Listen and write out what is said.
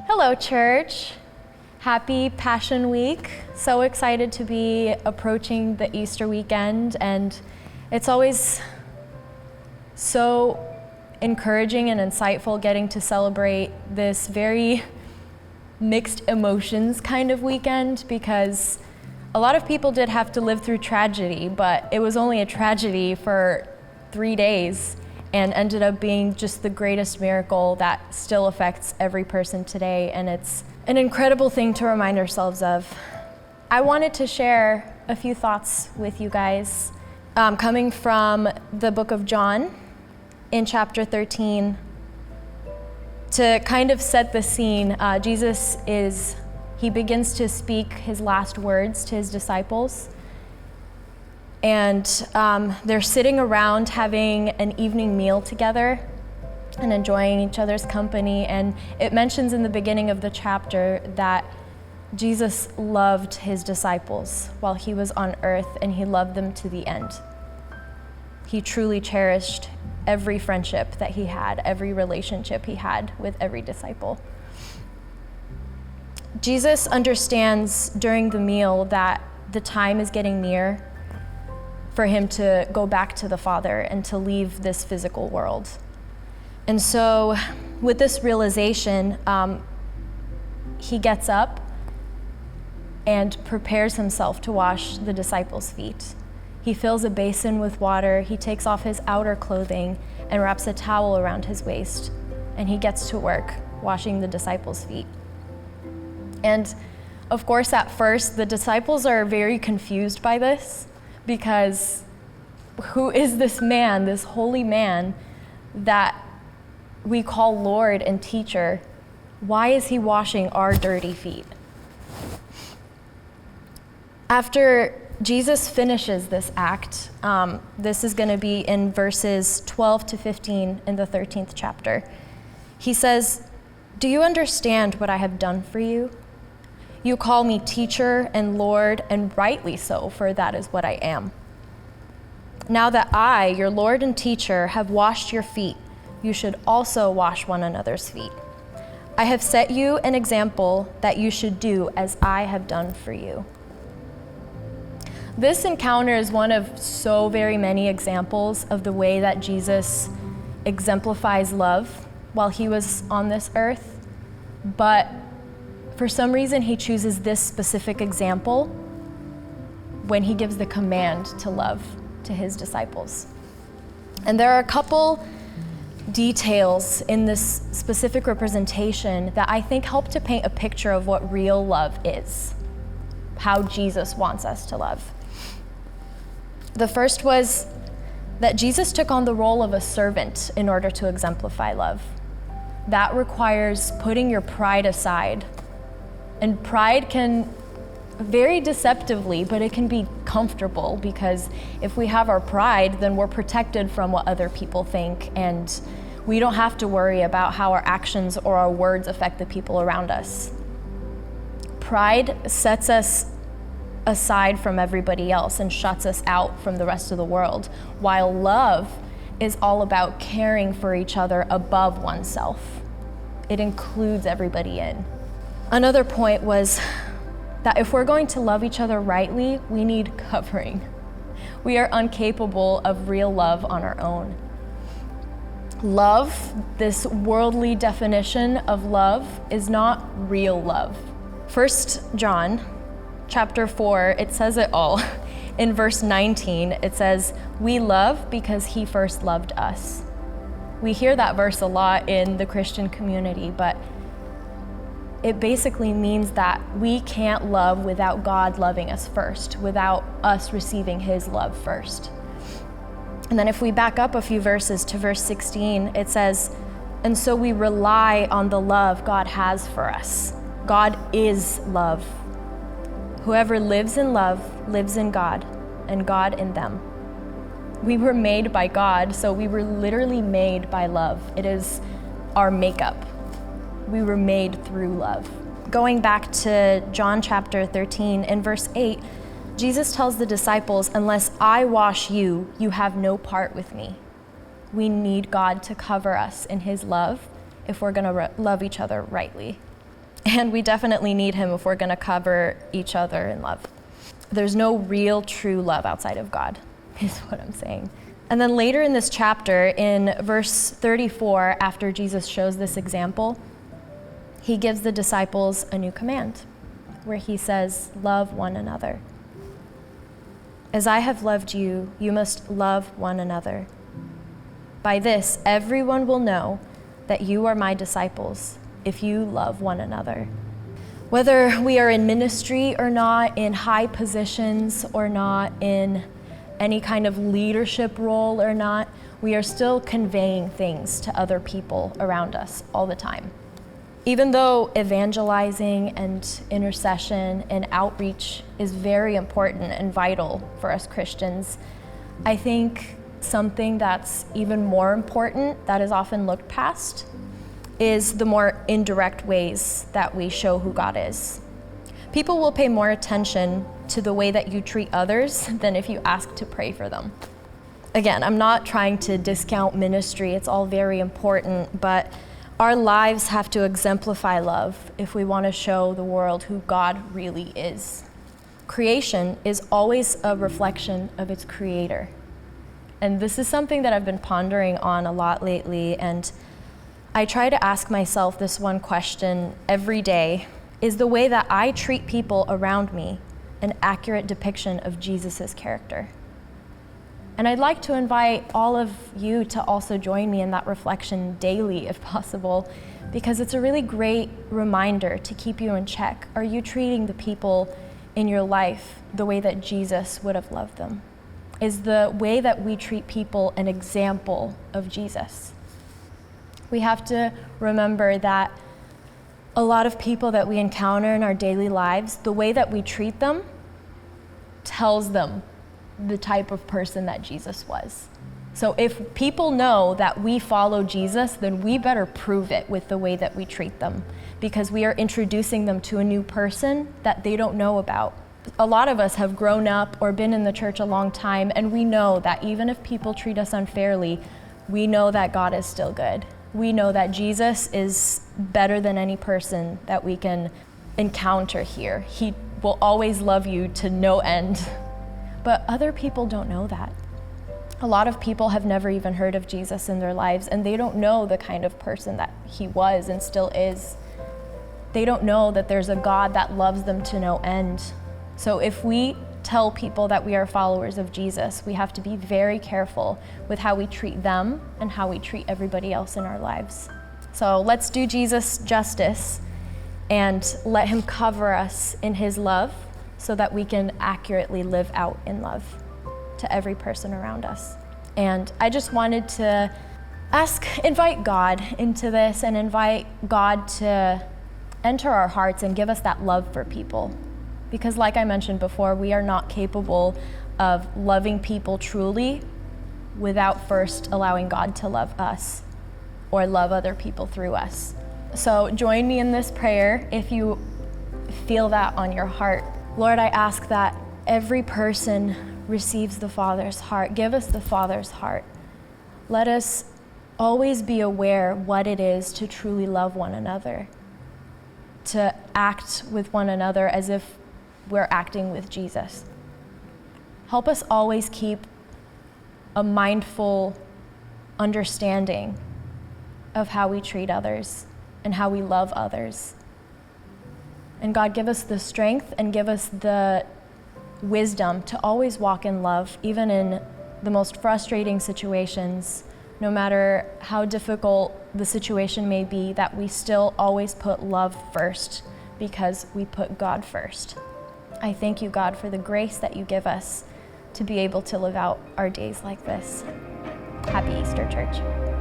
Hello, church. Happy Passion Week. So excited to be approaching the Easter weekend, and it's always so encouraging and insightful getting to celebrate this very mixed emotions kind of weekend, because a lot of people did have to live through tragedy, but it was only a tragedy for 3 days and ended up being just the greatest miracle that still affects every person today, and it's an incredible thing to remind ourselves of. I wanted to share a few thoughts with you guys coming from the book of John in chapter 13. To kind of set the scene, Jesus begins to speak his last words to his disciples. And they're sitting around having an evening meal together and enjoying each other's company. And it mentions in the beginning of the chapter that Jesus loved his disciples while he was on earth, and he loved them to the end. He truly cherished every friendship that he had, every relationship he had with every disciple. Jesus understands during the meal that the time is getting near for him to go back to the Father and to leave this physical world. And so with this realization, he gets up and prepares himself to wash the disciples' feet. He fills a basin with water, he takes off his outer clothing and wraps a towel around his waist, and he gets to work washing the disciples' feet. And of course, at first, the disciples are very confused by this, because who is this man, this holy man that we call Lord and teacher? Why is he washing our dirty feet? After Jesus finishes this act, this is going to be in verses 12 to 15 in the 13th chapter. He says, "Do you understand what I have done for you? You call me teacher and Lord, and rightly so, for that is what I am. Now that I, your Lord and teacher, have washed your feet, you should also wash one another's feet. I have set you an example that you should do as I have done for you." This encounter is one of so very many examples of the way that Jesus exemplifies love while he was on this earth, but for some reason, he chooses this specific example when he gives the command to love to his disciples. And there are a couple details in this specific representation that I think help to paint a picture of what real love is, how Jesus wants us to love. The first was that Jesus took on the role of a servant in order to exemplify love. That requires putting your pride aside. And pride can, very deceptively, but it can be comfortable, because if we have our pride, then we're protected from what other people think, and we don't have to worry about how our actions or our words affect the people around us. Pride sets us aside from everybody else and shuts us out from the rest of the world, while love is all about caring for each other above oneself. It includes everybody in. Another point was that if we're going to love each other rightly, we need covering. We are incapable of real love on our own. Love, this worldly definition of love, is not real love. 1 John chapter 4, it says it all. In verse 19, it says, "We love because he first loved us." We hear that verse a lot in the Christian community, but it basically means that we can't love without God loving us first, without us receiving his love first. And then if we back up a few verses to verse 16, it says, "And so we rely on the love God has for us. God is love. Whoever lives in love lives in God, and God in them." We were made by God, so we were literally made by love. It is our makeup. We were made through love. Going back to John chapter 13, in verse 8, Jesus tells the disciples, "Unless I wash you, you have no part with me." We need God to cover us in his love if we're going to love each other rightly. And we definitely need him if we're going to cover each other in love. There's no real true love outside of God, is what I'm saying. And then later in this chapter, in verse 34, after Jesus shows this example, he gives the disciples a new command, where he says, love one another. As I have loved you, you must love one another. By this, everyone will know that you are my disciples, if you love one another. Whether we are in ministry or not, in high positions or not, in any kind of leadership role or not, we are still conveying things to other people around us all the time. Even though evangelizing and intercession and outreach is very important and vital for us Christians, I think something that's even more important that is often looked past is the more indirect ways that we show who God is. People will pay more attention to the way that you treat others than if you ask to pray for them. Again, I'm not trying to discount ministry, it's all very important, but our lives have to exemplify love if we want to show the world who God really is. Creation is always a reflection of its creator. And this is something that I've been pondering on a lot lately, and I try to ask myself this one question every day. Is the way that I treat people around me an accurate depiction of Jesus' character? And I'd like to invite all of you to also join me in that reflection daily, if possible, because it's a really great reminder to keep you in check. Are you treating the people in your life the way that Jesus would have loved them? Is the way that we treat people an example of Jesus? We have to remember that a lot of people that we encounter in our daily lives, the way that we treat them tells them the type of person that Jesus was. So if people know that we follow Jesus, then we better prove it with the way that we treat them, because we are introducing them to a new person that they don't know about. A lot of us have grown up or been in the church a long time, and we know that even if people treat us unfairly, we know that God is still good. We know that Jesus is better than any person that we can encounter here. He will always love you to no end. But other people don't know that. A lot of people have never even heard of Jesus in their lives, and they don't know the kind of person that he was and still is. They don't know that there's a God that loves them to no end. So if we tell people that we are followers of Jesus, we have to be very careful with how we treat them and how we treat everybody else in our lives. So let's do Jesus justice and let him cover us in his love so that we can accurately live out in love to every person around us. And I just wanted to invite God into this and invite God to enter our hearts and give us that love for people. Because like I mentioned before, we are not capable of loving people truly without first allowing God to love us or love other people through us. So join me in this prayer if you feel that on your heart. Lord, I ask that every person receives the Father's heart. Give us the Father's heart. Let us always be aware what it is to truly love one another, to act with one another as if we're acting with Jesus. Help us always keep a mindful understanding of how we treat others and how we love others. And God, give us the strength and give us the wisdom to always walk in love, even in the most frustrating situations, no matter how difficult the situation may be, that we still always put love first because we put God first. I thank you, God, for the grace that you give us to be able to live out our days like this. Happy Easter, church.